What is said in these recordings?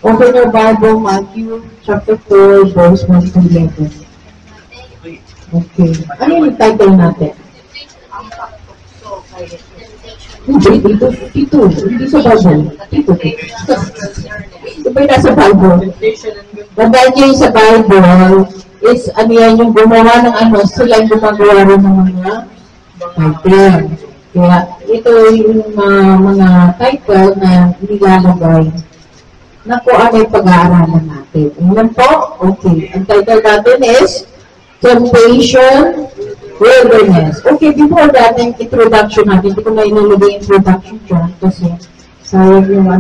Open your Bible, Matthew chapter 4, verse 1 to 11. Okay. Ano yung title natin? Dito. Hindi sa Bible. Dito. Ito ba yung nasa Bible? Dahil yung sa Bible, is ano yan, yung gumawa ng ano, sila yung gumagawa rin ng mga title. Kaya ito yung mga title na nilalagay na kung ano yung pag-aaralan natin. Ayan po? Okay. Ang title natin is Temptation, Wilderness. Okay, before that, yung introduction natin, hindi ko na inilagay introduction dyan kasi sayang yung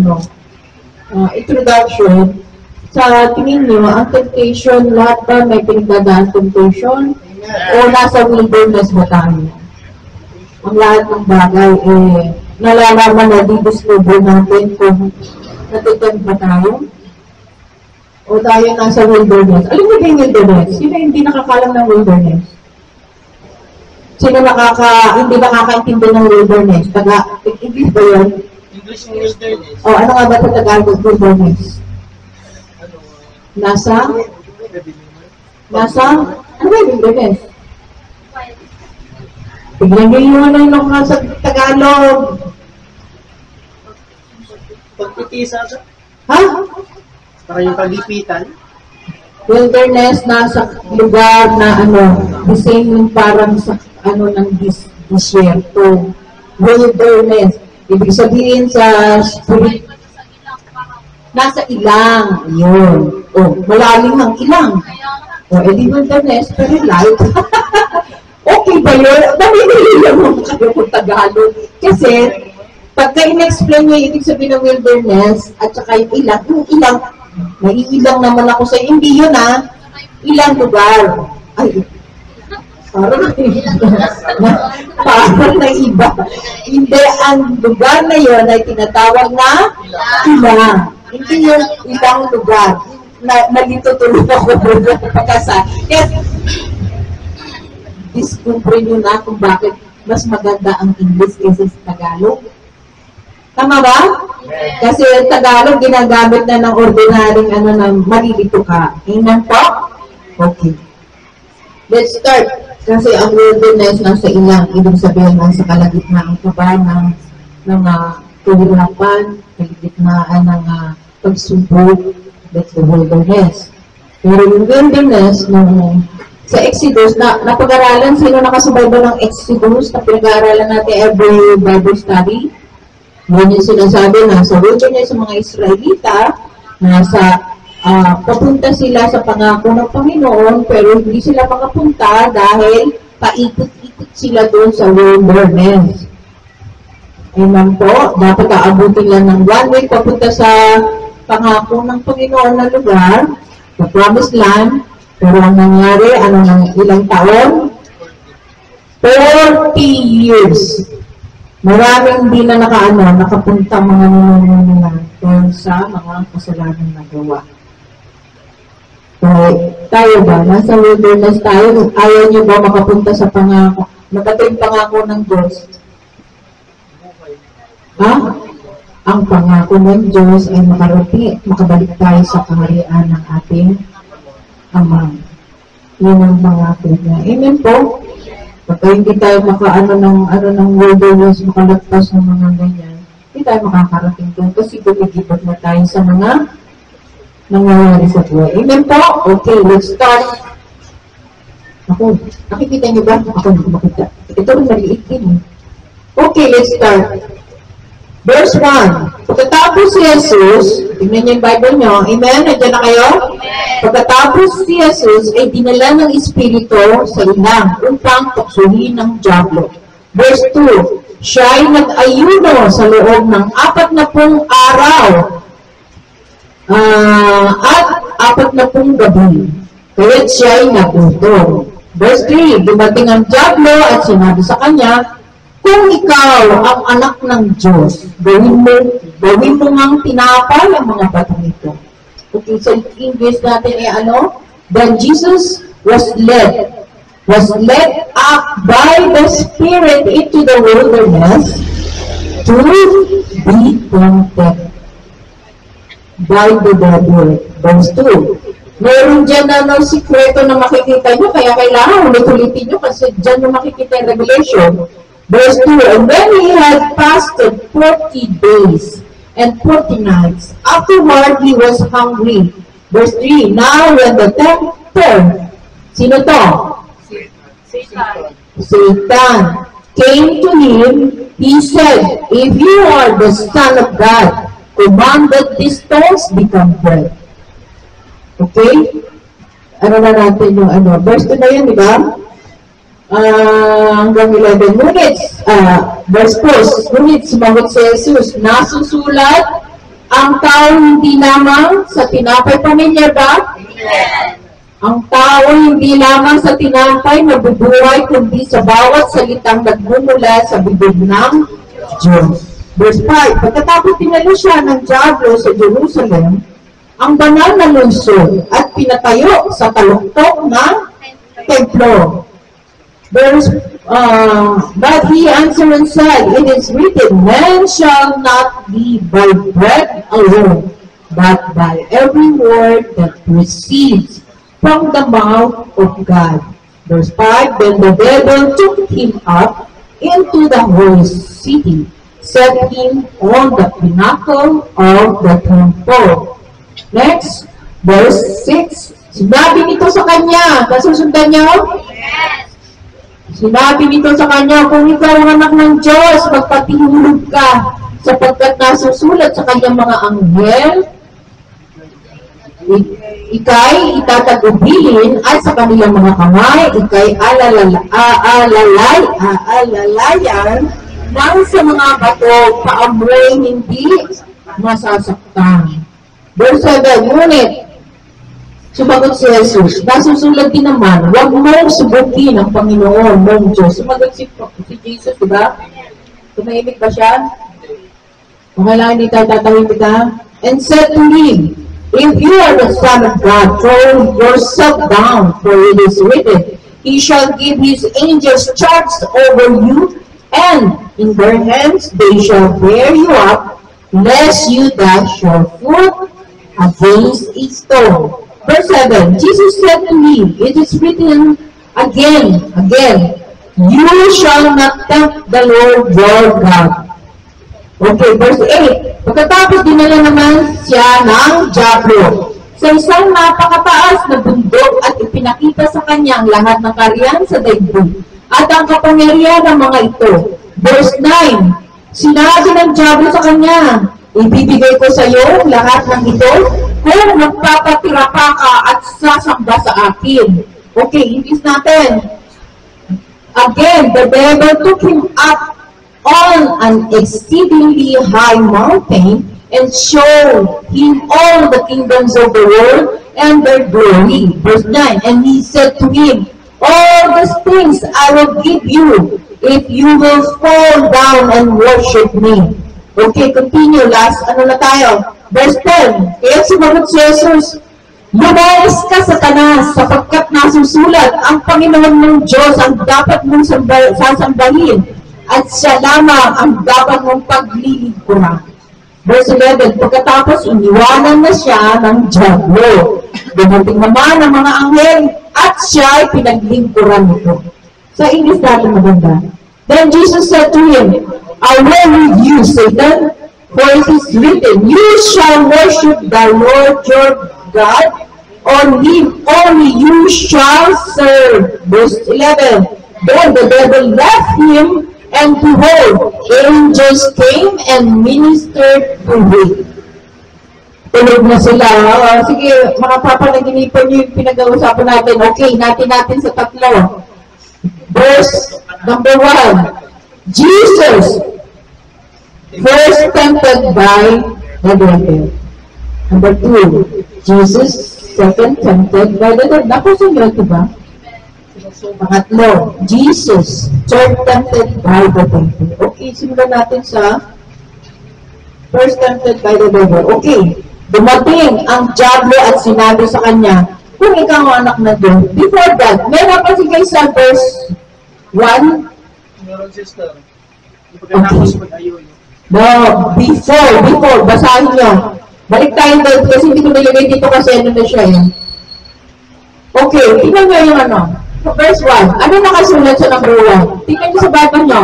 introduction. Sa tingin nyo, ang temptation, lahat ba may pinagdadaan temptation? O nasa wilderness ba tayo? Ang lahat ng bagay, nalalaman na di-discover natin kung natitempt ba tayo? O tayo nasa wilderness? Alam mo ba yung wilderness? Sino hindi nakakalam ng wilderness? Sino hindi nakakaintindi ng wilderness? English ba yun? English wilderness. O ano nga ba sa Tagalog wilderness? Nasa? Ano ba yung wilderness? Tignan nyo yung ano yung sa Tagalog. Pagtitisa ka? Ha? Para yung paglipitan? Wilderness, nasa lugar na the same yung parang sa ng disyerto. Wilderness. Ibig sabihin sa spirit, nasa ilang. Yun. Malalim ang ilang. Edi wilderness, pero light. Okay ba yun? Namimili mo kayo kung Tagalog. Kasi, pagka in-explain nyo yung ibig sabihin ng wilderness, at saka yung ilang, naiilang naman ako sa hindi yun ilang lugar. Ay, parang na iba. Hindi, ang lugar na yun ay tinatawag na ilang. Hindi yung ilang lugar. Nalito tuloy ako pagkasa. Kaya, discover nyo na kung bakit mas maganda ang English kaysa sa Tagalog. Tama ba? Kasi Tagalog ginagamit na ng ordinaryong na malilito ka. Amen po? Okay. Let's start. Kasi ang wilderness nasa ilang, ibig sabihin nasa kalagitnaan ka ba ng kahirapan, kalagitnaan ng pagsubok, that's the wilderness. Pero yung wilderness, sa Exodus, napag-aralan, sino nakasabay ba ng Exodus na pinag-aaralan natin every Bible study? Yan yung sinasabi na sa wilderness sa mga Israelita, papunta sila sa pangako ng Panginoon, pero hindi sila makapunta dahil paikot-ikot sila doon sa wilderness. Amen po, dapat aabutin lang ng 1 week papunta sa pangako ng Panginoon na lugar, sa promised land. Pero ang nangyari, ilang taon? 40 years. Maraming hindi na nakapunta mga nila sa mga kasalanan na gawa. So, tayo ba? Nasa wilderness tayo. Ayaw niyo ba makapunta sa pangako? Nakating pangako ng Diyos. Ha? Ang pangako ng Diyos ay makabalik tayo sa kaharian ng ating Ama. Yun ang pangako niya. Amen po? Pagka hindi tayo ng wilderness, makalagpas ng mga ganyan, hindi tayo makakarating doon kasi gumigibot na tayo sa mga nangyayari sa buhay. Amen po? Okay, let's start. Ako, nakikita niyo ba? Ako hindi makita. Ito rin maliit din. Okay, let's start. Verse 1. Pagkatapos si Jesus, tingnan niyo yung Bible niyo, amen? Nandiyan na kayo? Amen. Pagkatapos si Jesus ay dinala ng Espiritu sa ilang upang tuksuhin ng dyablo. Verse 2. Siya ay nag-ayuno sa loob ng 40 araw at 40 gabi. Kaya't siya ay nagutom. Verse 3. Dumating ang dyablo at sinabi sa kanya, kung ikaw ang anak ng Diyos, gawin mo ngang tinapay ang mga batong ito. Okay, sa English natin ay Then Jesus was led up by the Spirit into the wilderness to be tempted by the devil. Verse 2. Meron dyan na sikreto na makikita nyo, kaya kailangan ulit-ulitin nyo kasi dyan yung makikita yung Revelation. Verse 2, and when he had fasted 40 days and 40 nights, afterward he was hungry. Verse 3, now when the tempter, sino to? Satan came to him, he said, if you are the Son of God, command that these stones become bread. Okay? Ano na natin yung verse 2 na yan, di ba? Hanggang 11. Ngunit, verse 4, ngunit sumagot si Jesus, nasusulat, ang tao hindi lamang sa tinapay pamilya ba? Amen. Ang tao hindi lamang sa tinapay mabubuhay, kundi sa bawat salitang nagmumula sa bibig ng Diyos. Verse 5, pagkatapos tinalo siya ng Diablo sa Jerusalem, ang banal na lungsod at pinatayo sa taluktok ng templo. But he answered and said, it is written, man shall not live by bread alone, but by every word that proceeds from the mouth of God. Verse 5, then the devil took him up into the holy city, set him on the pinnacle of the temple. Next, verse 6. Sinabi nito sa kanya, nasusundan niyo? Yes. Sinabi nito sa kanya, kung ikaw ang anak ng Diyos, magpatihulog ka, sapagkat nasusulat sa kanyang mga anghel, ikay itatagubilin at sa kanilang mga kamay, ikay aalalayan nang sa mga bato, paamoy hindi masasaktan. Verse 7, ngunit, sumagot si Jesus, nasusulat din naman, huwag mong subukin ang Panginoon mong Diyos. Sumagot si Jesus, diba? Tumahimik ba siya? Kung kailangan hindi tayo tatawin kita. And said to him, if you are the Son of God, throw yourself down, for it is written, he shall give his angels charge over you, and in their hands they shall bear you up, lest you dash your foot against a stone. Verse 7, Jesus said to me, it is written again, you shall not tempt the Lord your God. Okay, verse 8, pagkatapos dinala naman siya ng Diablo sa isang napakataas na bundok at ipinakita sa kanya ang lahat ng kariyan sa daigdig at ang kapangyarihan ng mga ito. Verse 9, sinabi ng Diablo sa kanya, ibibigay ko sa iyo lahat ng ito kung magpapatira pa ka at sasamba sa akin. Okay, imbis natin. Again, the devil took him up on an exceedingly high mountain and showed him all the kingdoms of the world and their glory. Verse 9, and he said to him, all these things I will give you if you will fall down and worship me. Okay, continue. Last, na tayo? Verse 10. Kaya sumagot si Jesus, lumayas ka, Satanas, sapagkat nasusulat, ang Panginoon mong Diyos ang dapat mong sasambahin, at siya lamang ang dapat mong paglilingkuran. Verse 11. Pagkatapos, iniwanan na siya ng Diablo. Dumating naman ang mga anghel, at siya ay pinaglingkuran nito. Sa English natin maganda. Then Jesus said to him, away with you, Satan, for it is written, you shall worship the Lord your God, only you shall serve. Verse 11, then the devil left him, and behold, angels came and ministered to him. Tulog na sila. Sige, mga papanaginipan niyo yung pinag-uusapan natin. Okay, natin sa tatlo. Verse number 1, Jesus first tempted by the devil. Number 2, Jesus second tempted by the devil. Nakusunod, diba? Pangatlo, Jesus third tempted by the devil. Okay, simulan natin sa first tempted by the devil. Okay, dumating ang Diablo at sinabi sa kanya, kung ikaw ang anak na Diyos. Before that, meron kasi kayo sa verse 1. Meron sister. Pagkatapos mag-ayon. No, before, basahin nyo. Balik tayo doon kasi hindi ko nilagay dito kasi ano na siya eh. Okay, tingnan nyo yung ano. Verse 1. Ano nakasulat sa number 1? Tingnan nyo sa bata nyo.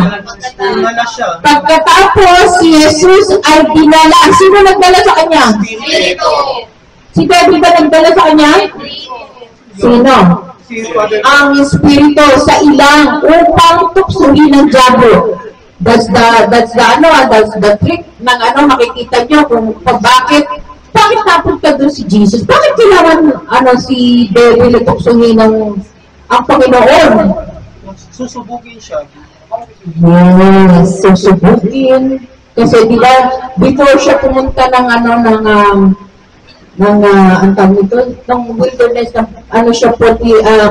Wala siya. Pagkatapos si Jesus ay dinala. Sino nagdala sa kanya? Espiritu. Si David ba nagdala sa kanya? Sino? Si Father. Ang Espiritu sa ilang upang tuksuhin ng diablo. That's the trick ng ano, makikita nyo kung bakit napunta doon si Jesus. Bakit kailangan si David na tuksuhin ng ang Panginoon? Susubugin siya. Yes, susubugin. Kasi di ba, before siya pumunta ng ang tawag nito, ng wilderness, ano siya,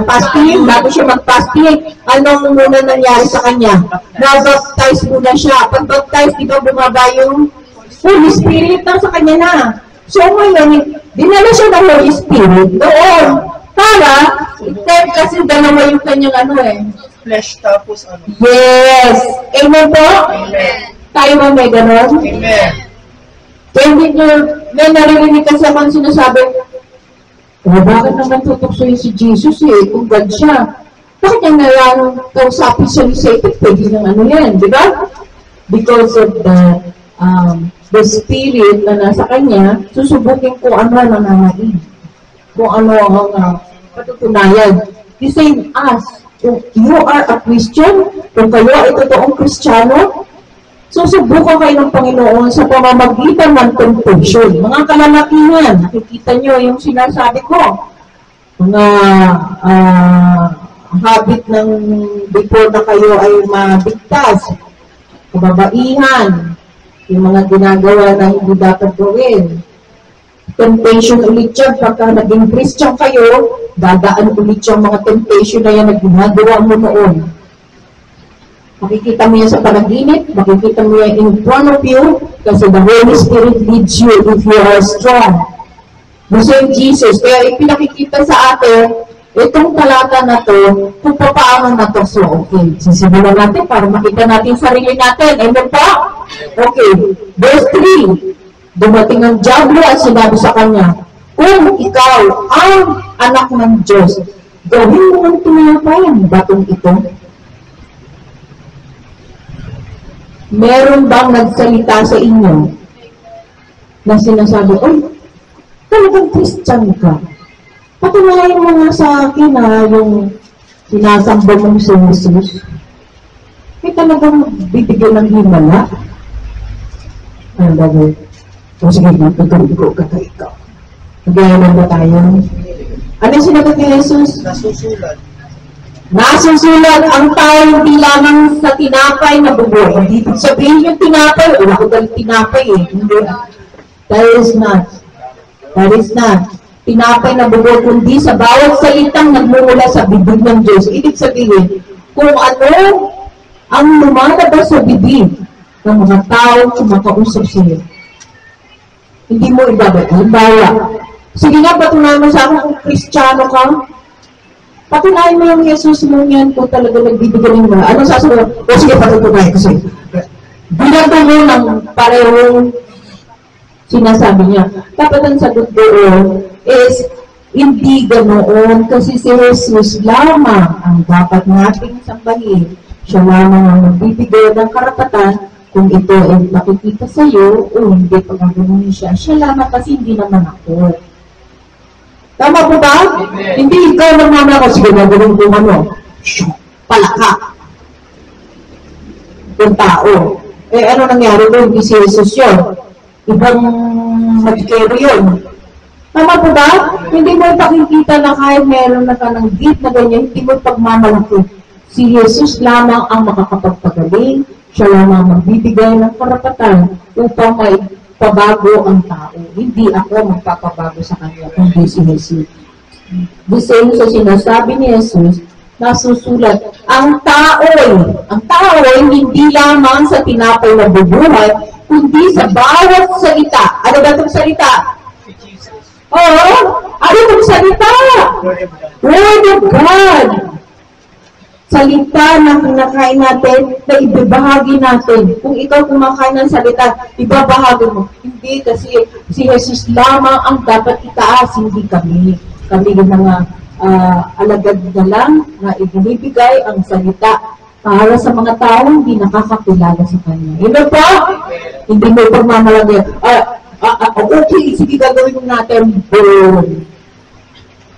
fasting, bago siya mag-fasting, anong muna nangyari sa kanya? Na-baptize muna siya. Pag-baptize, di ba bumaba yung Holy Spirit na sa kanya na. So ngayon, dinala siya ng Holy Spirit doon. Para, kasi dalawa yung kanyang Flesh tapos ano. Yes! Amen po? Amen. Tayo ba may ganon? Amen. Kaya hindi nyo, may naririnig kasi ako sinasabi, bakit naman tutuksoyin si Jesus kung God siya? Bakit niya nalang kausapin siya ni Satan? Pwede ng yan, di ba? Because of the spirit na nasa kanya, susubukin ko ano ang nangangain. Kung ano ang patutunayan. The same as, kung you are a Christian, kung kayo ay totoong Kristiyano, susubukan kayo ng Panginoon sa pamamagitan ng temptation. Mga kalalakihan, nakikita nyo yung sinasabi ko. Mga habit ng before na kayo ay mabigtas. Kababaihan. Yung mga ginagawa na hindi dapat gawin. Temptation ulit yan. Pagka naging Christian kayo, dadaan ulit yung mga temptation na yan na ginagawa mo noon. Makikita mo yan sa panaginip, makikita mo yan in front of you, kasi the Holy Spirit leads you if you are strong. The same Jesus. Kaya ipinakikita sa atin, itong talata na to, kung paano na to. So, okay, sisimulan natin para makita natin sarili natin. Amen po? Okay, verse 3. Dumating ang diablo at sinabi sa kanya, kung ikaw ang anak ng Diyos, gawin mo ang tinapay batong ito. Meron bang nagsalita sa inyo na sinasabi, oy, talagang Christian ka. Patunayan mo nga sa akin na yung sinasamba mong si Jesus. Ay talagang bibigyan ng himala. Ang bagay. O sige, magkakaroon ko kakay ka. Nagayanan ba tayo? Ano yung sinagot ni Jesus? Nasusulat. Nasusulat ang tao hindi lamang sa tinapay na bubuhay. Hindi sabihin yung tinapay, wala ko dahil tinapay Hindi. That is not. Tinapay na bubuhay, kundi sa bawat salitang nagmumula sa bibig ng Diyos. Ibig sabihin, kung ano ang lumalabas sa bibig ng mga tao kumakausap sa'yo. Hindi mo ibabay. Halimbawa, sige nga, patunayan mo sa akin kung Kristiyano ka. Patunayan mo yung Jesus mo yan kung talaga nagbibigay ng mga. Anong sasabihin? O sige, patutunayan ko sa'yo. Binato mo ng parehong sinasabi niya. Dapat ang sagot doon is, hindi ganoon kasi si Jesus lamang ang dapat nating sambahin. Siya lamang ang nagbibigay ng karapatan kung ito ay makikita sa iyo o hindi pagkaganunin siya. Siya lamang kasi hindi naman ako. Tama po ba? Amen. Hindi ikaw naman ako. Sige, gagawin ko palaka. Yung tao. Ano nangyari doon? Hindi si Jesus yun. Ibang magkero yun. Tama po ba? Hindi mo ipakikita na kahit meron na ka ng gift na ganyan, hindi mo pagmamalaki. Si Jesus lamang ang makakapagpagaling. Siya lamang magbibigay ng karapatan upang may pabago ang tao. Hindi ako magpapabago sa kanya, kundi si Jesus. The same sa sinasabi ni Jesus, nasusulat, ang tao ay hindi lamang sa tinapay na bubuhay, kundi sa bawat salita. Ano ba itong salita? Si Jesus. Oo, ano itong salita? Word of God. Word of God. salita na kinakain natin, na ibabahagi natin. Kung ikaw kumakain ng salita, ibabahagi mo. Hindi, kasi si Jesus lamang ang dapat itaas, hindi kami. Kami yung mga alagad na lang na ibinibigay ang salita para sa mga taong hindi nakakakilala sa Kanya. Hindi po? Hindi mo pagmamalagay. Okay, sige, gagawin natin. Boom.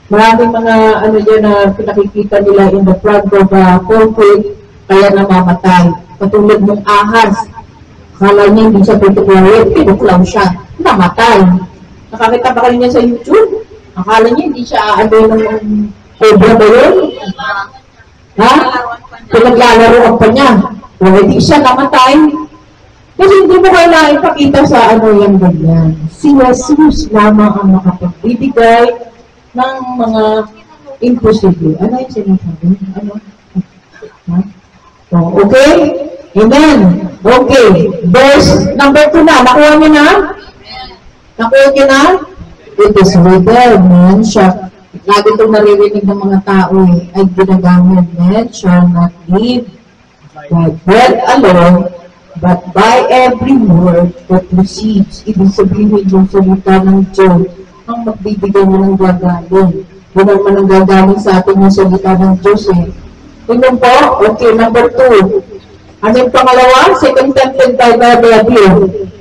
Maraming mga dyan na pinakikita nila in the front of concrete, kaya namamatay. Patulad ng ahas. Akala niya hindi siya tutuklaw, pinuklaw siya. Namatay. Nakakita ba kayo niya sa YouTube? Akala niya hindi siya ng cobra ba yun? Ha? Pinaglalaroan pa niya. O hindi siya namatay. Kasi hindi mo kailangan ipakita sa yan ganyan. Si Jesus lamang ang makapagbibigay ng mga imposible. Ano yung sinasabi? Ano? Ha? Oh, okay? Amen. Okay. Verse number 2 na. Nakuha niyo na? Nakuha niyo na? It is written, man shall, lagi itong naririnig ng mga tao ay ginagamit, man shall not live by bread alone, but by every word that proceeds. Ibig sabihin yung salita ng Diyos ang magbibigay mo ng gagaling. Yun ang mananggagaling sa atin yung salita ng Diyos eh. Tingnan po, okay, number 2. Ano yung pangalawa? 2 Timothy 5:11.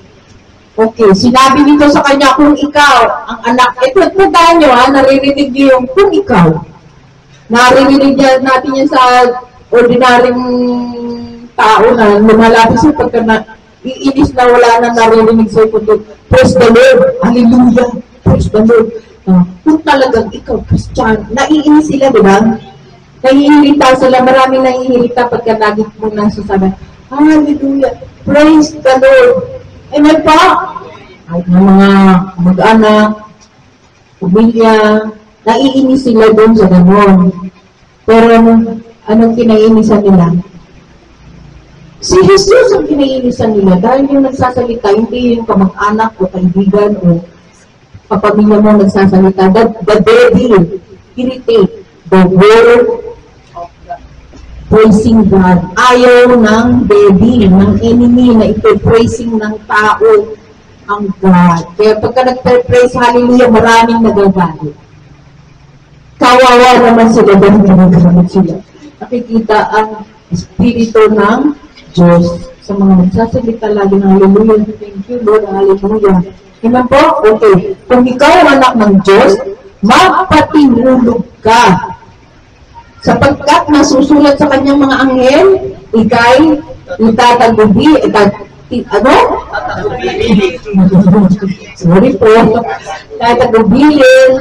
Okay, sinabi dito sa kanya, kung ikaw, ang anak, ito tandaan nyo naririnig niyo yung kung ikaw. Naririnig natin yan sa ordinaryong tao na lumalapit sa pagka iinis na wala na naririnig sa kundi, praise the Lord, hallelujah. Praise the Lord. Kung talagang ikaw, Christian, naiinis sila, di ba? Naiirita sila, maraming naiirita pagka lagi mo nang sasabi, hallelujah, praise the Lord. Amen pa? Kahit ng mga mag-anak, pamilya, naiinis sila doon sa ganon. Pero anong kinaiinisan nila? Si Jesus ang kinaiinisan nila dahil yung nagsasalita, hindi yung kamag-anak o kaibigan o kapamilya mo nagsasalita. The devil irritate the word of God. Praising God. Ayaw ng devil, ng enemy na ito-praising ng tao ang God. Kaya pagka nagpe-praise, hallelujah, maraming nagagalit. Kawawa naman sila dahil nagagamit sila. Nakikita ang espiritu ng Diyos sa mga nagsasalita lagi ng hallelujah. Thank you, Lord, hallelujah. Amen po? Okay. Kung ikaw ang anak ng Diyos, mapatinulog ka. Sapagkat nasusulat sa kanyang mga anghel, ikay itatagubi, ano? Sorry po. Tatagubilin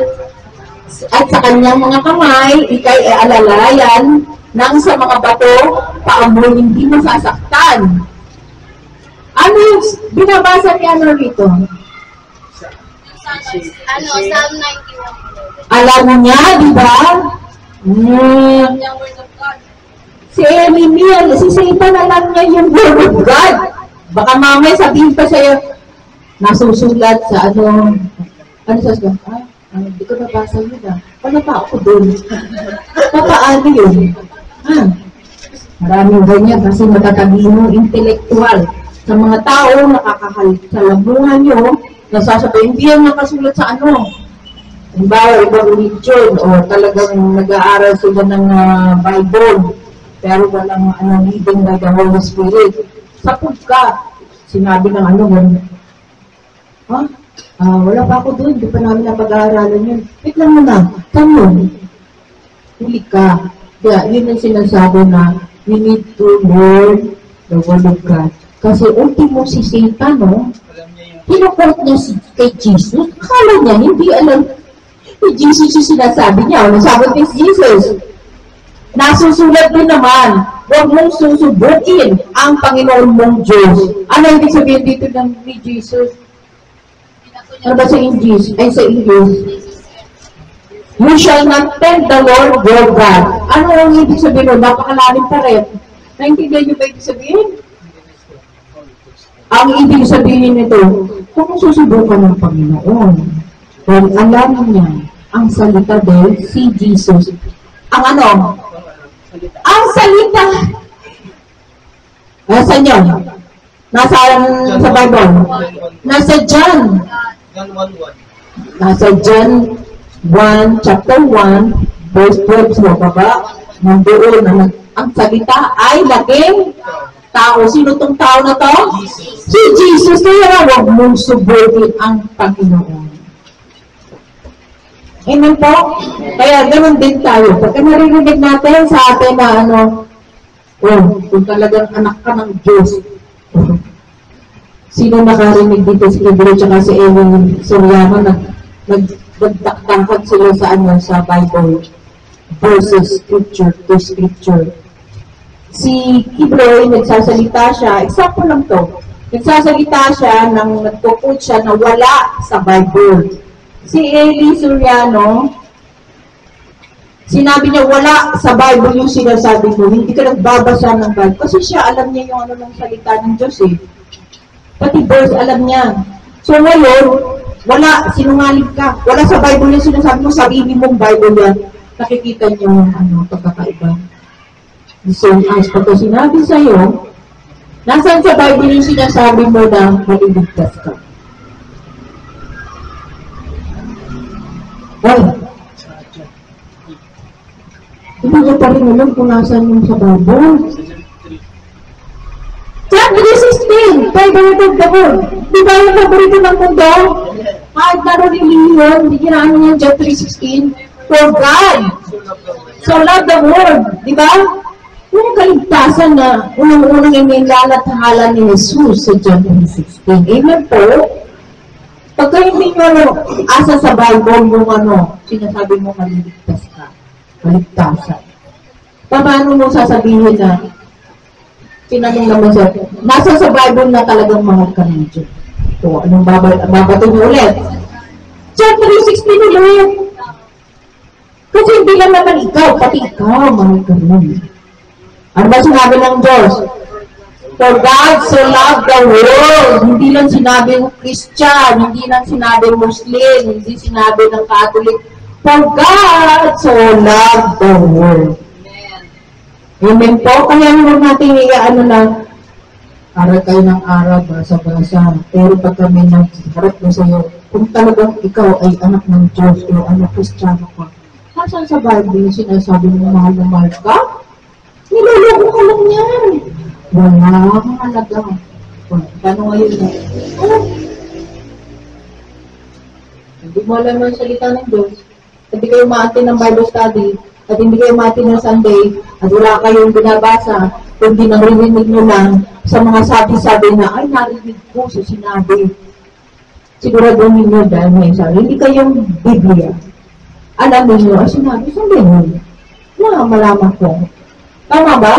at sa kanyang mga kamay, ikay alalayan nang sa mga bato, paamoy hindi masasaktan. Ano yung binabasa niya rito? Psalm 91. Alam niya, di ba? Si Emil, si Satan alam niya yung word of God. Baka mamaya sabihin pa sa'yo, nasusulat sa ano sasabihin? Hindi ko nabasa yun Ano pa ako doon? Papaano yun? Maraming ganyan kasi matatalino, intellectual. Sa mga tao, nakakahalit sa labuhan nyo, nasasabihin, hindi yan nakasulat sa ano. Halimbawa, ibang religion, o talagang nag-aaral sila ng Bible, pero walang leading by the Holy Spirit. Sapag ka, sinabi ng gano'n. Wala pa ako doon, di pa namin napag-aaralan yun. Wait lang muna, tanong, huli ka. Kaya yun ang sinasabi na we need to learn the Word of God. Kasi ultimo si Satan, kinukot niya kay Jesus. Akala niya, hindi alam ni Jesus yung sinasabi niya. Sabi ni Jesus, nasusulat din naman, huwag mong susubukin ang Panginoon mong Diyos. Ano ibig sabihin dito ni Jesus? Ano ba sa English? Ay, sa English. You shall not tempt the Lord your God. Ano ang ibig sabihin nun? Napakalalim pa rin. Naintindihan niyo ba ibig sabihin? Ang ibig sabihin nito, kung susubukan ng Panginoon, dahil alam niya ang salita dahil si Jesus. Ang Ang salita. Nasaan yun? Nasaan sa Bible? Nasa John. John 1:1. Nasa John 1, chapter 1, verse 12 sa baba. Nandoon na ang salita ay laging tao. Sino tong tao na to? Si Jesus. Kaya huwag mong subukin ang Panginoon. Amen po? Kaya ganoon din tayo. Pagka naririnig natin sa atin na kung talagang anak ka ng Diyos, sino nakarinig dito si Gabriel at si Ewing Soriano nagdakdakan sila sa Bible versus scripture to scripture. Si Kibroy, nagsasalita siya, example lang to, nagsasalita siya nagpo-quote siya na wala sa Bible. Si Eli Soriano, sinabi niya wala sa Bible yung sinasabi mo, hindi ka nagbabasa ng Bible. Kasi siya, alam niya yung ng salita ng Diyos eh. Pati verse, alam niya. So ngayon, wala, sinungaling ka. Wala sa Bible yung sinasabi mo, sarili mong Bible yan. Nakikita niyo yung pagkakaiba. So, as pagka sinabi sa'yo, nasaan sa Bible yung sinasabi mo na maliligtas ka? Ay, hindi niya pa rin alam kung nasaan yung sa Bible. John 3:16, favorite of the world. Di ba yung favorito ng mundo? Kahit naririnig yun, hindi ginaan niya John 3:16. For God so loved the world. Di ba? Yung kaligtasan na unang-unang inilalathala ni Jesus sa John 3:16. Amen po? Pagka hindi nyo asa sa Bible yung sinasabi mo maliligtas ka. Kaligtasan. Paano mo sasabihin na tinanong naman siya, nasa sa Bible na talagang mahal ka ng Diyos. So, anong babato niyo ulit? John 3:16 ulit. Kasi hindi lang naman ikaw, pati ikaw, mahal ka rin. Ano ba sinabi ng Diyos? For God so loved the world. Hindi lang sinabi ng Christian, hindi lang sinabi Muslim, hindi sinabi ng Catholic. For God so loved the world. Amen po. Kaya naman natin aral kayo ng aral, basa-basa. Pero pag kami nagharap na sa'yo, kung talagang ikaw ay anak ng Diyos o anak Kristiyano ka, saan sa Bible sinasabi mo mahal na mahal ka? Niloloko ka lang yan. Wala kang halaga. Paano ngayon na? Hindi mo alam ang salita ng Diyos. Hindi kayo maatin ng Bible study, at hindi kayo maatin ng Sunday, at wala kayong binabasa, kundi narinig nyo lang sa mga sabi-sabi na, ay, narinig ko sa sinabi. Sigurado ninyo dahil may sabi, hindi kayong Biblia. Alam ninyo, ay sinabi, sabi mo. Malaman ko. Tama ba?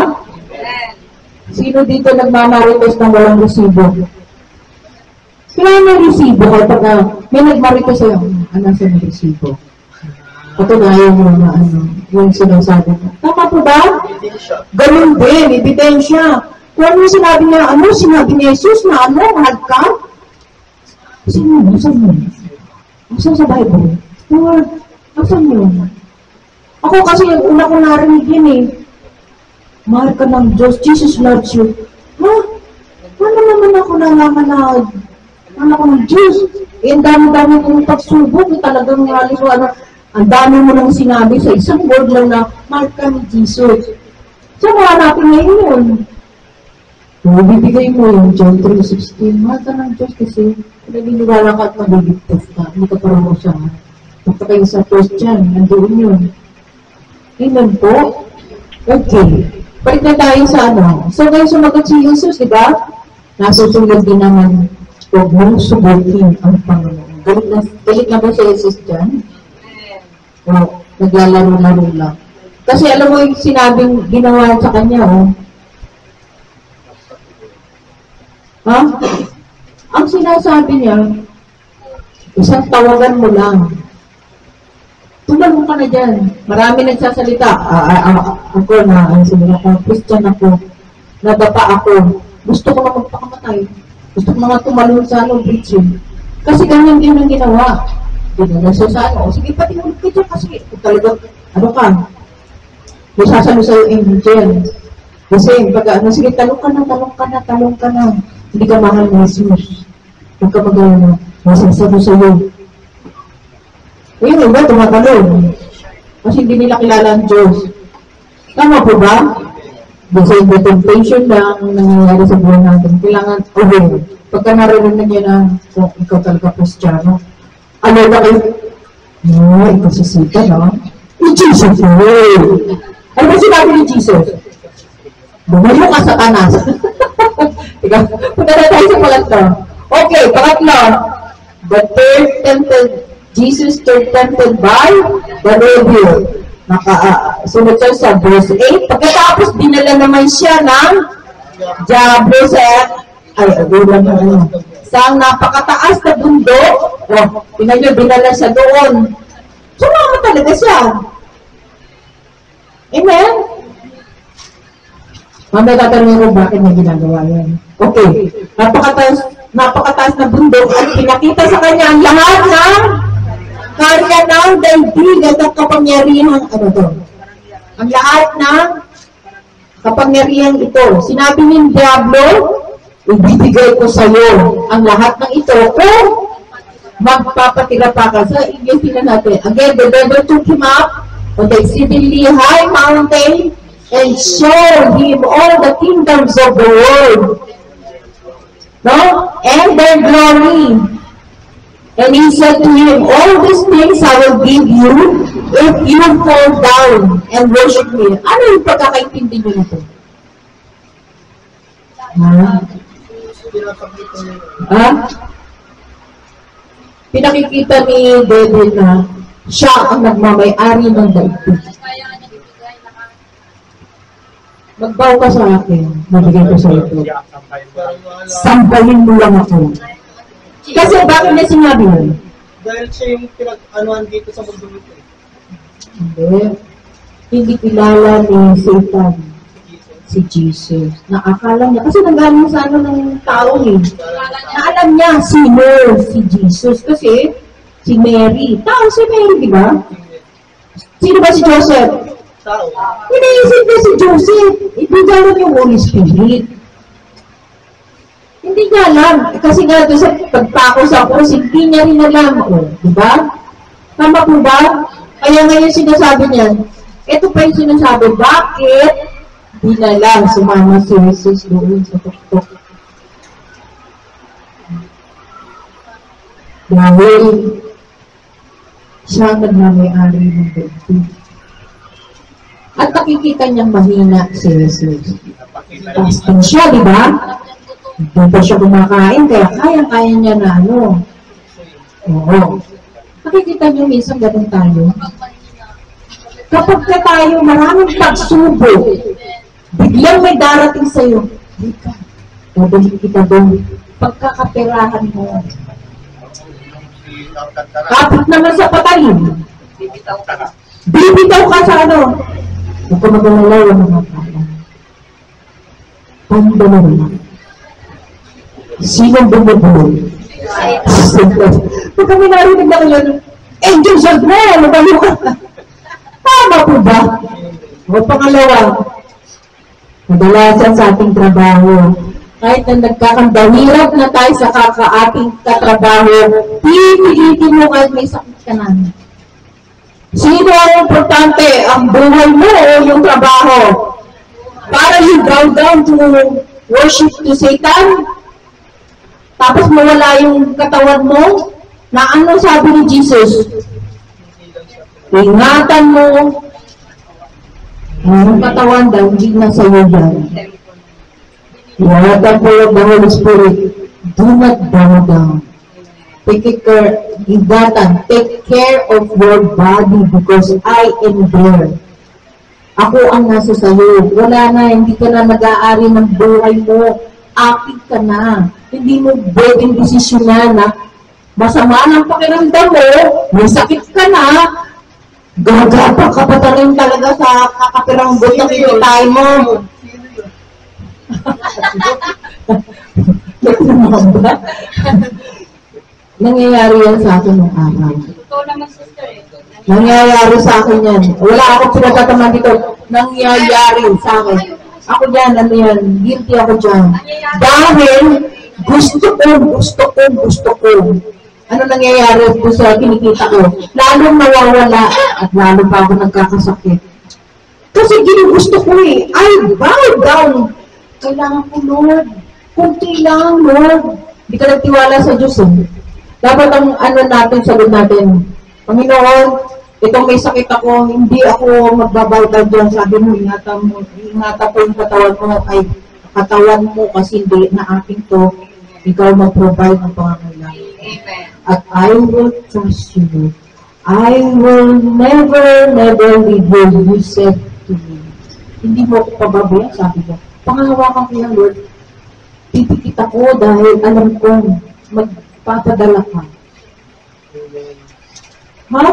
Sino dito nagmamarites ng walang resibo? Kailangan may resibo kapag may nagmarites sa'yo, sa may resibo. Patunayan mo na yung sinasabi mo. Tama po ba? Ganun din, ebidensya. Kung ano sinabi niya, sinabi ni Jesus na mahal ka? Sino mo? Saan mo? Saan sa Bible? Lord, saan yun? Ako kasi yung una ko narinig yun eh. Mahal ka ng Diyos, Jesus loves you. Ha? Paano naman ako nalaman na mahal ako ng Diyos? Eh, ang dami-dami kong pagsubok, talagang halos ang dami mo nang sinabi sa isang word lang na mahal ka ni Jesus. So, mahanapin ngayon yun. Kung bibigay mo yung John 3:16, mahal ka ng Diyos kasi pinaginiwala ka at mabiligtas ka. Hindi ka parang siya. Punta kayo sa first John, nandoon yun. Amen po? Okay. Balik na tayo sa So, ngayon sumagot si Jesus, di ba? Nasusunod din naman, huwag mong subukin ang Panginoon. Galit na ba si Jesus dyan? O, naglalaro-laro lang. Kasi alam mo yung sinabing ginawa sa kanya, Ha? Ang sinasabi niya, isang tawagan mo lang. Tumalong ka na dyan. Marami nagsasalita. Ako na, Christian ako. Nadapa ako. Gusto ko na magpakamatay. Gusto ko na tumalong sa preaching. Kasi ganyan din ang ginawa. Pinagaso sa sige, pati ulit ka dyan kasi talagang, ka? May sasalo sa'yo angel. Kasi pag ano, sige, talong ka na. Hindi ka mahal ni Jesus. Huwag ka mag-alala. Masasalo sa'yo. Yung iba, tumatalong. Kasi hindi nila kilala ang Diyos. Tama po ba? Kasi the temptation lang nangyayari sa buhay natin. Kailangan aware. Pagka narinig niya na kung ikaw talaga Kristiyano, ano ba kayo? No, ikaw sisita, no? Ni Jesus, no? Ano ba sinabi ni Jesus? Bumayo ka sa tanas. Ika, punta na tayo sa pangatlo. Okay, pangatlo. The third tempted, Jesus tempted by the devil. Sunod siya sa verse 8. Pagkatapos, dinala naman siya ng Diablo sa napakataas na bundok. Tingnan nyo, dinala siya doon. Sumama talaga siya. Amen? Mamaya tatanungin ko bakit niya ginagawa yan. Okay. Napakataas na bundok at pinakita sa kanya ang lahat ng karya ng daigdig at kapangyarihan. Ano to? Ang lahat ng kapangyarihan ito. Sinabi ni Diablo, ibibigay ko sa iyo ang lahat ng ito kung magpapatira pa ka. Sa English na natin. Again, the devil took him up on the exceedingly high mountain and showed him all the kingdoms of the world, no, and their glory. And he said to him, all these things I will give you if you fall down and worship me. Ano yung pagkakaintindi nyo nito? Pinakikita ni David na siya ang nagmamay-ari ng daigdig. Magbaw ka sa akin, mabigay ko sa ito. Sampahin mo lang ako. Kasi bakit niya sinabi yun? Dahil siya yung pinag-anuhan dito sa mundo nito. Hindi kilala ni Satan si Jesus. Nakakala niya. Kasi nanggaling sa ano ng tao eh. Naalam niya sino si Jesus. Kasi si Mary. Tao si Mary, di ba? Sino ba si Joseph? Tao. Iniisip niya si Joseph. Hindi gano'n yung Holy Spirit. Hindi niya alam. Kasi nga doon sa pagpako sa cross, hindi niya rin alam. Di ba? Tama po ba? Kaya ngayon sinasabi niya, ito pa yung sinasabi, bakit dinala sumama si Jesus doon sa tuktok? Dahil siya nagmamayari ng daigdig. At nakikita niyang mahina si Jesus. Fasting siya, di ba? Doon pa siya kumakain, kaya kaya niya na ano. Oo. Nakikita niyo minsan ganun tayo. Kapag na tayo maraming pagsubok, biglang may darating sa'yo, hindi ka, babalik kita doon. Pagkakaperahan mo. Kapit naman sa patalim. Bibitaw ka sa ano. Huwag ka mag-alala yung mga pala. Pandala naman. Sinong bumubuhay? Pag kami narinig na kayo, angels of man, nabalo ka. Tama po ba? O pangalawa, kadalasan sa ating trabaho, kahit na nagkakandahirap na tayo sa ating katrabaho, pipilitin mo kahit may sakit ka namin. Sino ang importante? Ang buhay mo o yung trabaho? Para you bow down to worship to Satan? Tapos mawala yung katawan mo? Na ano sabi ni Jesus? Ingatan mo ang katawan daw, hindi na sa'yo yan. Ingatan po of the Holy Spirit. Do not bow down. Take care of your body because I am there. Ako ang nasa sayo. Wala na, hindi ka na nag-aari ng buhay mo. Akin ka na. Hindi mo pwedeng desisyonan na masama ng pakiramdam mo, may sakit ka na, gagapa ka pa rin talaga sa kakapiranggot na pinitay mo. Nangyayari yan sa akin ng araw. Ikaw naman, sister, eh. Nangyayari sa akin yan. Wala akong pinagtatamaan dito. Nangyayari sa akin. Ako dyan, ano yan, guilty ako dyan. Dahil gusto ko. Ano nangyayari po sa kinikita ko? Lalong nawawala at lalo pa ako nagkakasakit. Kasi ginugusto ko eh. I bow down. Kailangan ko, Lord. Kunti lang, Lord. Hindi ka nagtiwala sa Diyos eh. Dapat ang ano natin, sagot natin, Panginoon, itong may sakit ako, hindi ako magbabawal dyan. Sabi mo, ingatan ko yung katawan mo, ay katawan mo kasi hindi na akin to. Ikaw mag-provide ng pangangailangan. At I will trust you. I will never leave you. You said to me. Hindi mo ako pababayan, sabi ko. Pangahawakan ko yan, Lord. Pipikit ako dahil alam kong magpapadala ka. Ha?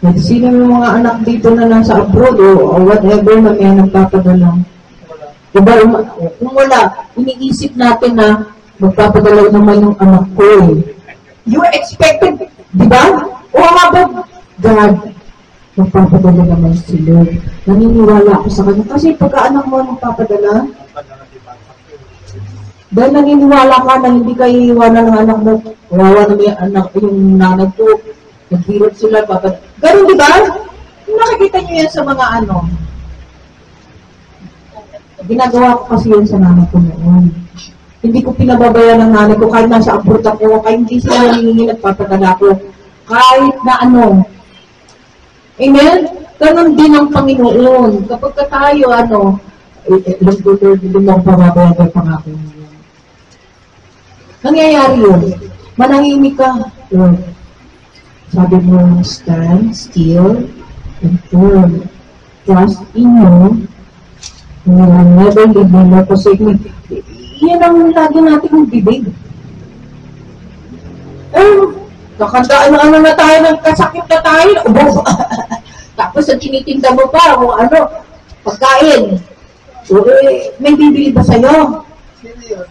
At sino yung mga anak dito na nasa abroad o whatever na may nagpapadala? Diba, kung wala, iniisip natin na magpapadala naman yung anak ko eh. You expected, di ba? O how about God? Magpapadala naman si Lord. Naniniwala ako sa kanya. Kasi pagka anak mo magpapadala, dahil naniniwala ka na hindi ka iiwanan ng anak mo, wawa na may anak, yung nanay ko, naghirap sila, ganun di ba? Nakikita niyo yan sa mga ano. Ginagawa ko kasi yan sa nanay ko noon. Hindi ko pinababayan ng nanay ko kahit nasa abroad ako, kahit hindi sila nangingi nagpapadala ko. Kahit na ano. Amen? Ganon din ang Panginoon. Kapag ka tayo, ano, hindi mo pababayan ng pangako niyo. Nangyayari yun. Manahimik ka. Lord. Sabi mo, stand still and firm. Trust in you. Never leave me nor forsake me. Yan ang lagi natin bibig. Nakandaan na tayo ng kasakit na tayo. Tapos ang tinitinda mo pa, o ano, pagkain. May bibili ba sa'yo? Sino yun?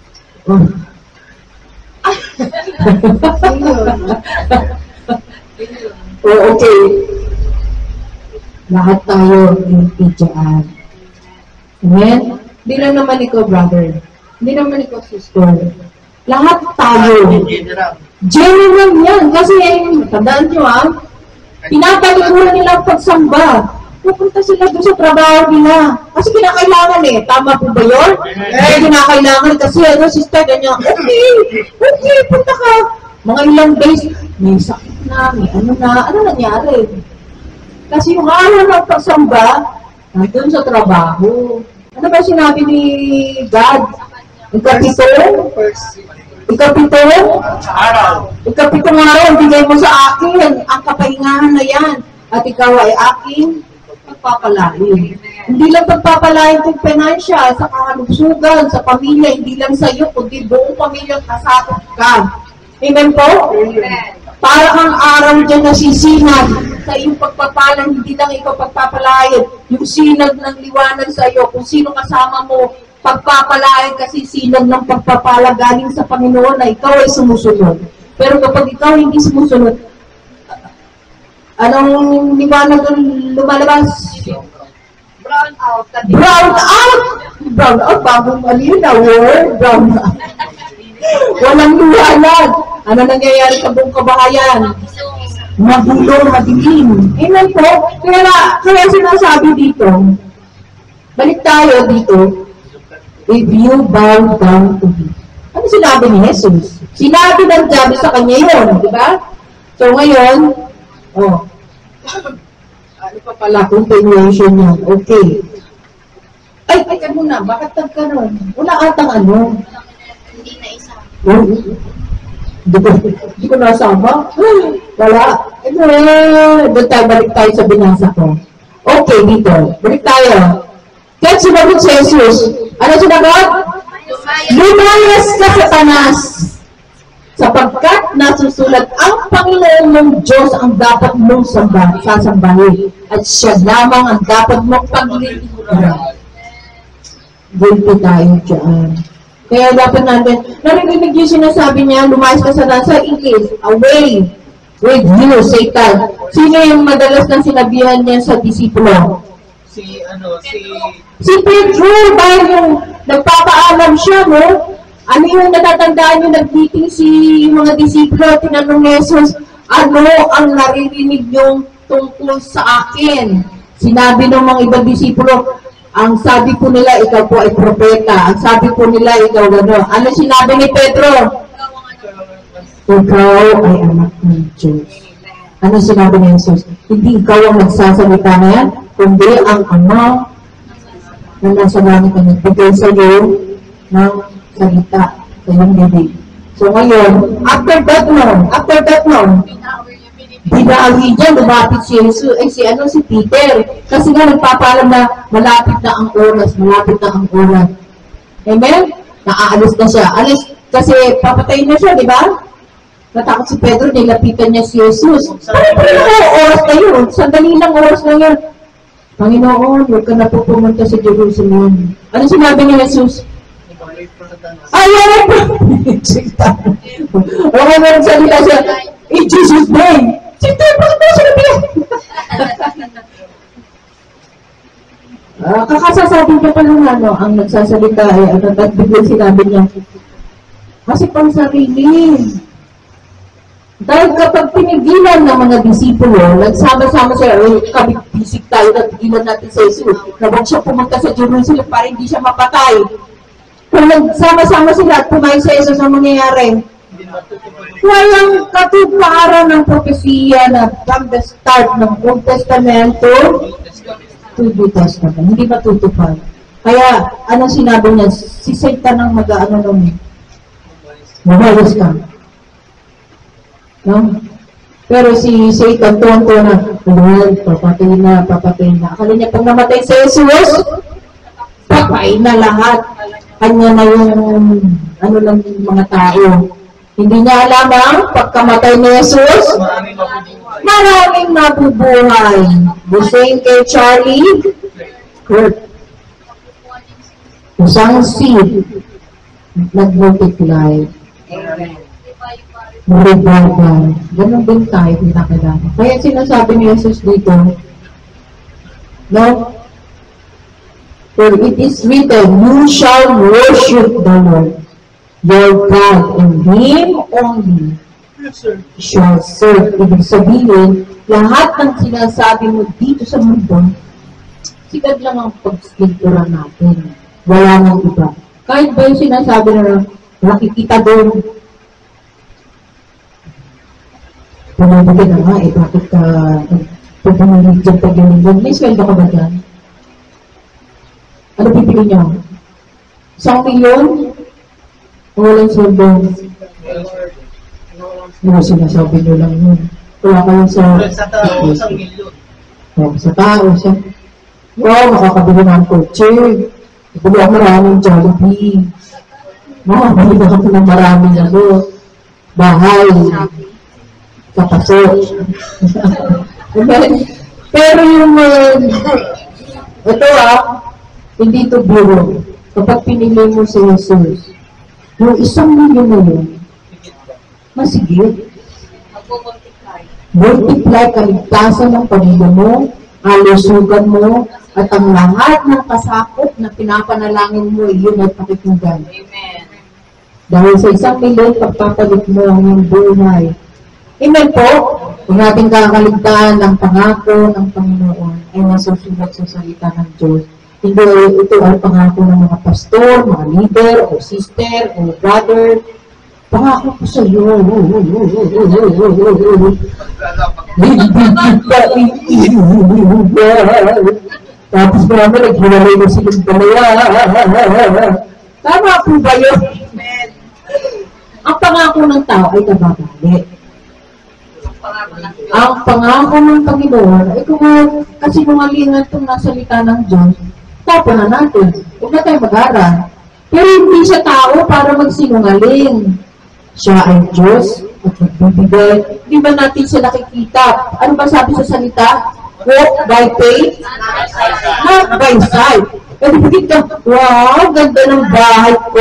Okay. Lahat tayo guilty dyan. Amen? Hindi lang naman ikaw, brother. Hindi naman ikaw, sister. Lahat tayo. Genuine yan. Kasi, tandaan nyo pinapaliguran nila ang pagsamba. Pupunta sila doon sa trabaho nila. Kasi kinakailangan eh. Tama po ba yun? Kinakailangan kasi, sister, ganyan. Okay, punta ka. Mga ilang days, may sakit na, may ano nangyari? Kasi yung araw ng pagsamba, nandun sa trabaho. Ano ba sinabi ni God? Ikapitong araw, bigay mo sa akin ang kapahingahan na yan. At ikaw ay aking pagpapalain. Hindi lang pagpapalain kung financial, sa kahalugsugan, sa pamilya, hindi lang sa iyo, kundi buong pamilyang kasakot ka. Amen po? Amen. Para ang araw dyan nasisinag sa iyong pagpapalang, hindi lang ikaw pagpapalain, yung sinag ng liwanag sa iyo, kung sino kasama mo, pagpapalain kasi sinag ng pagpapala galing sa Panginoon na ikaw ay sumusunod. Pero kapag ikaw hindi sumusunod, anong liwanag ang lumalabas? Brown out. Brown out! Brown out, bagong mali na word, brown out. Walang liwanag. Ano nangyayari sa buong kabahayan? Magulong, madilim. Amen po? Kaya sinasabi dito, balik tayo dito, if you bow down to me. Ano sinabi ni Jesus? Sinabi ng Diablo sa kanya yun, di ba? So ngayon, ano pa pala, continuation yan. Okay. Ay, teka muna, bakit nagkaroon? Wala atang ano. Hindi na isa. Hindi ko nasama. Wala. Doon tayo, balik tayo sa binasa ko. Okay, dito. Balik tayo. Kaya sinagot si Jesus. Ano sinagot? Lumayas ka, Satanas. Sapagkat nasusulat ang Panginoon mong Diyos ang dapat mong sasambahin. At siya lamang ang dapat mong paglilingkuran. Guilty tayo dyan. Kaya dapat natin, narinig yung sinasabi niya, lumayas ka sa nasa English, away. with you, Satan. Sino yung madalas na sinabihan niya sa disipulo? Si Si Pedro, dahil yung nagpapaalam siya, no? Ano yung natatandaan yung nag-meeting si mga disipulo, tinanong ni Jesus, ano ang naririnig yung tungkol sa akin? Sinabi ng mga ibang disipulo, ang sabi po nila, ikaw po ay propeta. Ang sabi po nila, ikaw ano. Ano sinabi ni Pedro? Ikaw ay anak ng Diyos. Ano sinabi ni Jesus? Hindi ikaw ang nagsasalita na yan, kundi ang Ama na nasa langit na nagbigay sa iyo ng salita sa iyong bibig. So ngayon, after that noon, binawi dyan, lumapit si Jesus, si Peter. Kasi nga nagpapaalam na malapit na ang oras. Amen? Naaalis na siya. Alis, kasi papatayin na siya, di ba? Natakot si Pedro, nilapitan niya si Jesus. Parang oras na yun. Sandali lang oras na yun. Panginoon, huwag ka na po pumunta sa Jerusalem. Ano sinabi ni Jesus? Ayaw po! Okay, meron salita siya. In Jesus' name. Sito, bakit mo sinabihan? Kakasasabi niya pa lang ang nagsasalita ay at biglang sinabi niya. Kasi pang sarili. Dahil kapag pinigilan ng mga disipulo, nagsama-sama siya, kami bisig tayo, natigilan natin sa Jesus, na huwag siya pumunta sa Jerusalem para hindi siya mapatay. Kung nagsama-sama sila at pumayin sa Jesus, ang mangyayari? Walang katuparan ng propesiya na from the start ng Old Testamento to New Testament. Hindi matutupad. Kaya, anong sinabi niya? Si Satan ang mag-ano naman. Mahalas ka. No? Pero si Satan, tuwan-tuwa na, papatay na. Akala niya, pag namatay si Jesus, patay na lahat. Kanya na yung, lang mga tao. Hindi niya alam ang pagkamatay ni Jesus, maraming mabubuhay. The same kay Charlie Kirk. Isang seed, nag-multiply. Revival. Ganun din tayo pinakilala. Kaya sinasabi ni Jesus dito, no? For it is written, you shall worship the Lord, your God, and Him only shall serve. Ibig sabihin, lahat ng sinasabi mo dito sa mundo, sigad lang ang pag-scriptura natin. Wala nang iba. Kahit ba yung sinasabi na nakikita doon, panabagan na nga, bakit ka pupunulit dyan pag-inigod? May sweldo ka ba dyan? Ano pipili niyo? 1 milyon? O walang sweldo? Ano sinasabi niyo lang yun? Wala kayo sa tao, 1 milyon. Sa tao, siya. Wow, makakabili na ang kotse. Bili ako maraming Jollibee. Makakabili na ako ng maraming bahay. Kapaso. Pero yung ito hindi ito biro. Kapag pinili mo si Jesus, yung 1 milyon na yun, masigit. Multiply kaligtasan ng pamilya mo, alusugan mo, at ang lahat ng kasakop na pinapanalangin mo, yun ay pakikinggan. Amen. Dahil sa 1 milyon, pagpapalit mo ang iyong buhay. Amen po, kung natin kakaligtaan ng pangako ng Panginoon ay nasusunod sa salita ng Diyos. Hindi ito ay pangako ng mga pastor, mga leader, o sister, o brother. Pangako ko sa iyo. Hindi kita iiwan. Tapos naman, naghiwalay na silang dalawa. Tama po ba yun? Ang pangako ng tao ay nababalik. Ang pangako ng Panginoon ay kung kasinungalingan itong nasalita ng Diyos, tapo na natin. Huwag na tayo mag-aral. Pero hindi siya tao para magsinungaling. Siya ay Diyos at nagbibigay. Hindi ba natin siya nakikita? Ano ba sabi sa salita? Walk by faith, not by sight. Kasi bakit ka, wow, ganda ng bahay ko.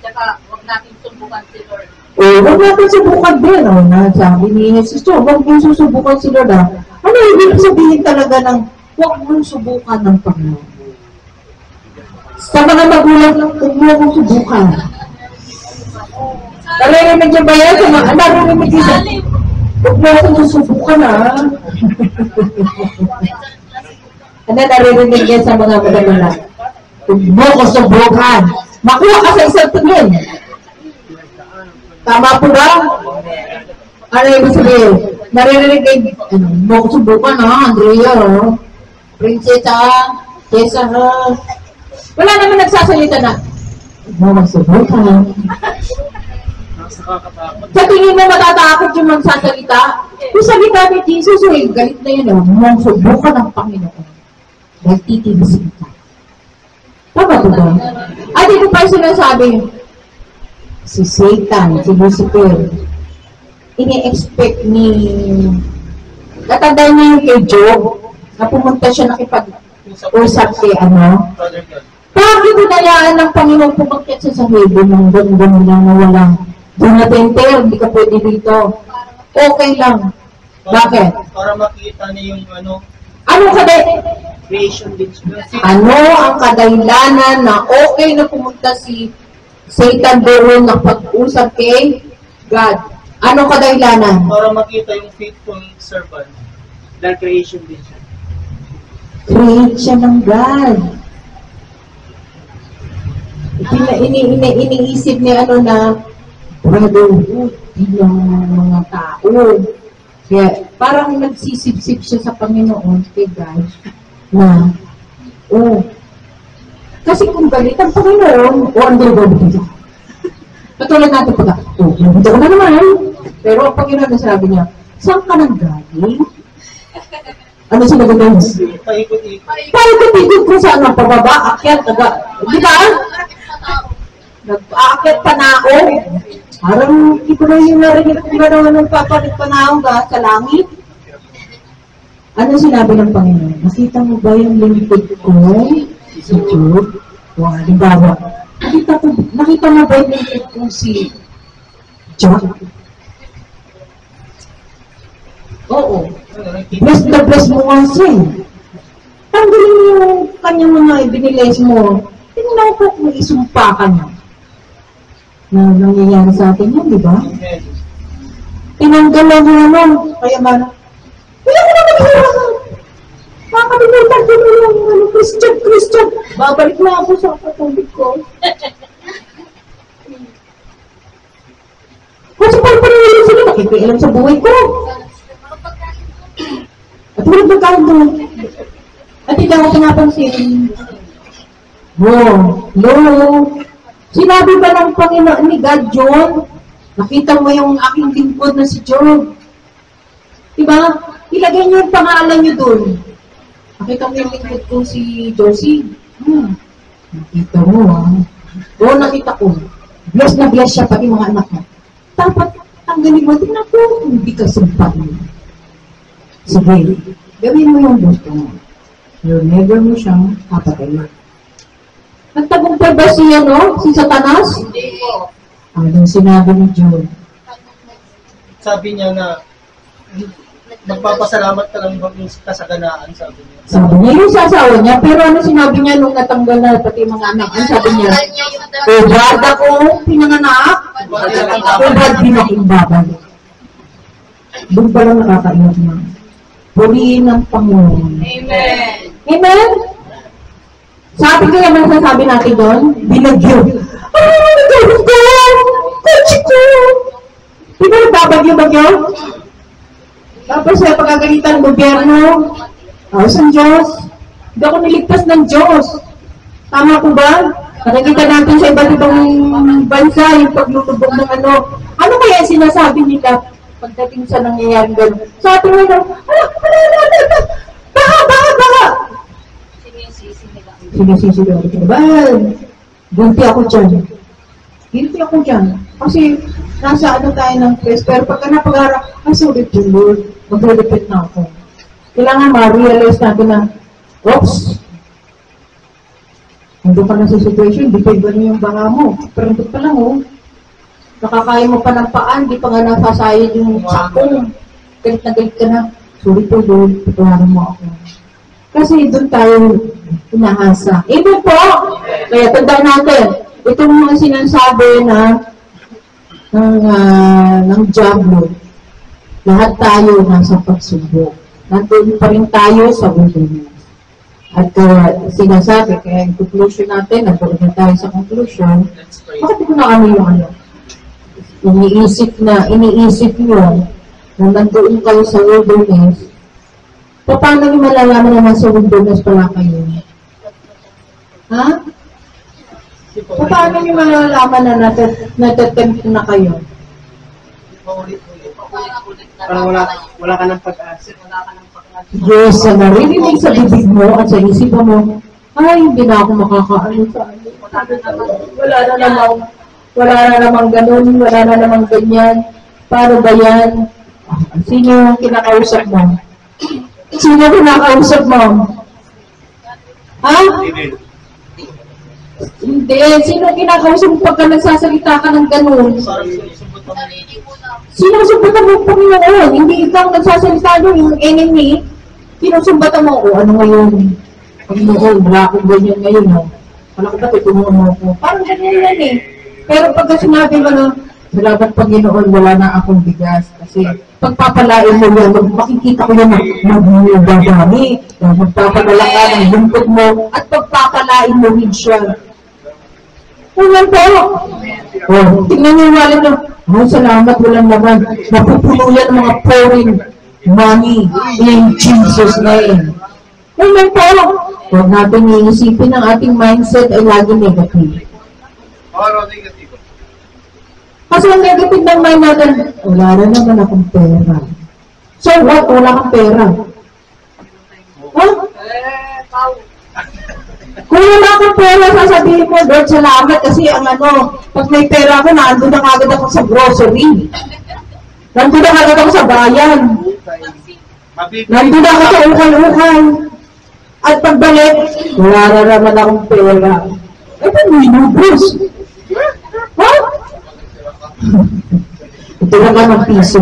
Tsaka, huwag natin sumbukan si Lord. huwag natin subukan din. Sabi ni Jesus, huwag mong susubukan si Lord. Ano ibig sabihin talaga ng huwag mong subukan ng Panginoon? Sa mga magulang, huwag mo akong subukan. Narinig niyo ba yan? Narinig niyo ba? Huwag mo akong susubukan, Ano naririnig yan sa mga magulang? Huwag mo akong subukan. Makuha ka sa isang tingin. Tama po ba? Ano ibig sabihin? Naririnig kayo, mo ko subukan Andrea, Prinsesa, Tessa, wala naman nagsasalita na, mo magsubukan. Sa tingin mo matatakot yung magsasalita? Yung salita ni Jesus, galit na yun, mo subukan ng Panginoon. Dahil titigisin ka. Tama po ba? At ito pa yung sinasabi, si Satan, si Lucifer, ini-expect ni, natandaan niya yung kay Job, na pumunta siya nakipag-usap kay bakit hinayaan ng Panginoon pumakyat siya sa heaven ng gano'n lang na walang doon na tenter, hindi ka pwede dito. Okay lang. Bakit? Para makita niya yung creation din siya. Ano ang kadahilanan na okay na pumunta si Satan doon nakapag-usap kay God? Anong kadahilanan? Para makita yung faithful servant. Dahil creation din siya. Create siya ng God. Iniisip niya na brotherhood ng mga tao. Kaya parang nagsisip-sip siya sa Panginoon kay God na, kasi kung galit ang Panginoon, ang gagawin niya. Katulad natin hindi ko na naman. Pero ang Panginoon na sabi niya, saan ka nang galing? Ano sinabi niya? Paikot-ikot kung saan ang pababa, akyat, di ba? Nag-aakyat pa na ako. Parang hindi ko na yung narinig kung gano'n ng papalit pa na ako sa langit. Ano sinabi ng Panginoon? Nakita mo ba yung lingkod ko? Si Job? Halimbawa, nakita mo ba yung lingkod ko si Jack? Oo. Bless na bless mo nga siya. Tanggalin mo yung kanyang mga ibiniles mo. Tingnan ko kung isumpa ka na. Na nangyayari sa atin yan, di ba? Tinanggal lang mo kaya man, hindi ko na mag-iwasan. Makakalimutan ko yung Christian. Babalik na ako sa katulig ko. Kasi parang panililis sila, nakikialam sa buhay ko. At wala magkaroon doon. At hindi ako pinapansin. Sinabi ba ng Panginoon ni God, John, nakita mo yung aking lingkod na si Job. Diba? Ilagay niyo yung pangalan niyo doon. Nakita mo yung lingkod ko si Josie. Nakita mo, Oo, nakita ko. Bless na bless siya, pati mga anak niya. Dapat, tanggalin mo, tingnan ko, hindi ka sumpat mo. Sige, gawin mo yung gusto mo. You'll never mo siyang kapatay. Nagtagumpay ba siya, si Satanas? Hindi po. Anong sinabi ni John? Sabi niya na, magpapasalamat ka lang yung kasaganaan, sabi niya. Sabi niya yung sasawa niya, pero ano sinabi niya nung natanggal na pati mga anak? Ano sabi niya? Ubad ako pinanganak, ubad din akong babalik. Doon pa lang nakakaiyak na. Purihin ng Panginoon. Amen. Amen? Sabi ko naman sasabi natin doon, binagyo. Nagawin ko! Kotse ko! Di ba nagbabagyo-bagyo? Tapos pagkagalitan ng gobyerno, sa Diyos, hindi ako niligtas ng Diyos. Tama po ba? Nakikita natin sa iba't ibang bansa yung paglulubog ng ano kaya sinasabi nila pagdating sa nangyayaring gano'n? Sa ating ngayon, baka! Sinisisi ko ba? Guilty ako dyan. Kasi nasa tayo ng press, pero pagka napag-arap, sulit yung Lord, mag-repeat na ako. Kailangan ma-realize natin na, oops, nandun ka na sa situation, depende na yung banga mo. Pero ito pa lang, Nakakain mo pa ng paan, di pa nga nasasayad yung sakong. Galit na galit ka na. Sorry po, Lord, patuwaran mo ako. Kasi doon tayo inahasa. Ito po, kaya tandaan natin, itong mga sinasabi na ng Diablo, lahat tayo nasa pagsubok. Nandun pa rin tayo sa wilderness. At kaya sinasabi, kaya yung conclusion natin, nandun na tayo sa conclusion, bakit ko na kami yung ano? Iniisip nyo, na nandoon kayo sa wilderness, paano nyo malalaman na nasa wilderness pala kayo? Ha? Paano nyo malalaman na natatempt na kayo? Parang wala ka ng pag-asa. Diyos, sa narinig sa bibig mo at sa isipan mo, ay, hindi na ako makakaano sa ano. Wala na namang ganun, wala na namang ganyan. Paano ba yan? Sino yung kinakausap mo? Sino kinakausap mo? Ha? Hindi. Sino kinakausap mo pagka nagsasalita ka ng ganun? Sino sumbatan mo, Panginoon? Hindi ikaw nagsasalita nyo, yung enemy. Sino sumbatan mo? O ano ngayon? Panginoon, wala akong ganyan ngayon. No? Wala ko ba tutulungan mo ako? Parang ganyan yan eh. Pero pagka sinabi mo na, salamat Panginoon, wala na akong bigas. Kasi pagpapalain mo yan, makikita ko yan magdadami. Magpapadala ka ng lungkot mo at pagpapalain mo rin siya. Ulan po. Oh, tingnan niyo yung wallet na, oh, salamat, walang naman. Napupuno yan mga foreign money in Jesus' name. Ulan po. Huwag natin iisipin ang ating mindset ay lagi negative. Kasi ang negative ng mind natin, wala na naman akong pera. So what? Wala kang pera. Huh? Kung wala akong pera, sasabihin mo, Lord, salamat kasi ang ano, pag may pera ako, nandun na agad ako sa grocery. Nandun na agad ako sa bayan. Nandun na ako sa ukay-ukay. At pagbalik, wala na naman akong pera. Ito, may nubos. Huh? Ito na ka ng piso.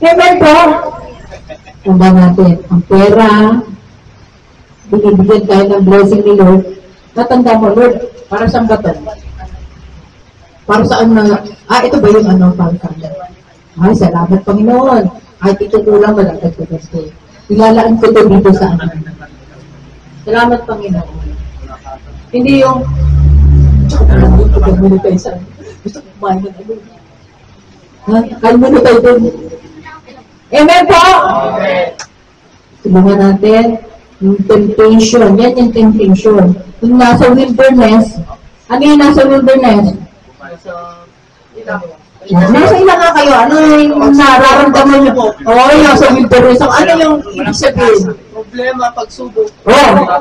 Amen po. Tanda natin, ang pera, binibigyan tayo ng blessing ni Lord. Natanda mo, Lord, para saan ba ito? Para saan na, ito ba yung ano, pangkanda? Ay, salamat Panginoon. Kahit ito kulang, malagad ko kasi. Ilalaan ko ito dito sa ano. Salamat Panginoon. Hindi yung, muna tayo sa ano. Gusto ko kumain ng ano. Kain muna tayo din. Amen po? Tulungan natin yung temptation. Yan yung temptation. Yung nasa wilderness, ano yung nasa wilderness? Nasa ilan nga kayo? Ano yung nararamdaman nyo? Oo, nasa wilderness. Ano yung ibig sabihin? Problema, pagsubok.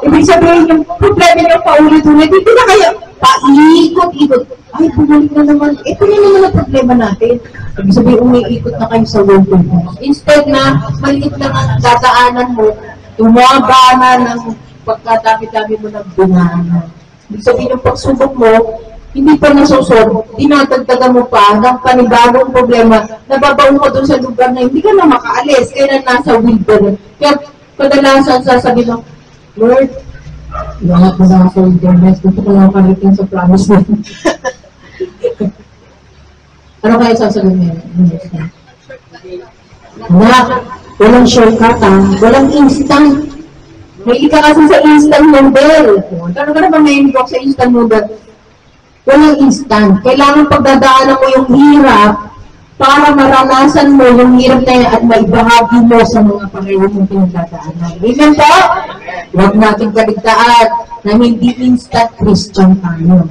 Ibig sabihin yung problema nyo paulit-ulit. Hindi na kayo paikot-ikot. Ay, bumalik na naman. Ito na naman ang problema natin. Ibig sabihin, umiikot na kayo sa wilderness. Instead na maliit lang ang dadaanan mo, tumaba na ng pagkadami-dami mo ng bunganan. Ibig sabihin, yung pagsubok mo, hindi pa nasusod, dinadagdagan mo pa ng panibagong problema, nababaon mo doon sa lugar na hindi ka na makaalis, kaya na nasa wilderness. Kaya kadalasan sasabihin mo, Lord, lahat mo na sa wilderness, gusto ko lang kalitin sa promise mo. Ano kaya sasabihin niya? Walang shortcut walang instant. May ka kasi sa instant noodle. Kano ka na ba may inbox sa instant noodle? Walang instant. Kailangan pagdadaanan mo yung hirap para maranasan mo yung hirap na yan at maibahagi mo sa mga pareho mong pinagdadaanan. Amen po? Huwag natin kaligtaan na hindi instant Christian tayo.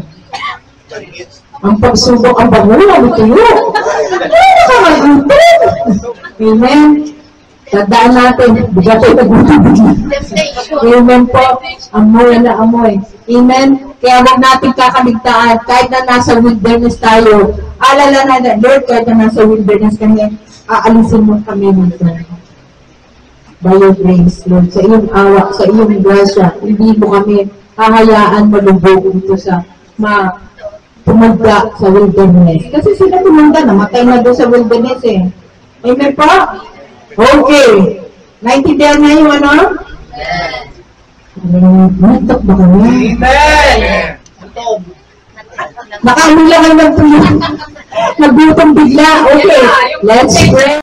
Ang pagsubok ang bagulang, tuyo. Nakakagutom. Amen? Tandaan natin, bigla tayo nagbuti-bigla. Amen po. Amoy na amoy. Amen? Kaya huwag natin kakaligtaan. Kahit na nasa wilderness tayo, alala na, Lord, kahit na nasa wilderness kami, aalisin mo kami dito. By your grace, Lord, sa iyong awa, sa iyong grasya, hindi mo kami hahayaan malubog dito sa tumanda sa wilderness. Kasi sila tumanda, namatay na doon sa wilderness eh. Amen po? Okay. Naintindihan niya yung ano? Nantok ba kami? Amen! Nakaano lang ang nagtulog. Nagutom bigla. Okay, let's pray.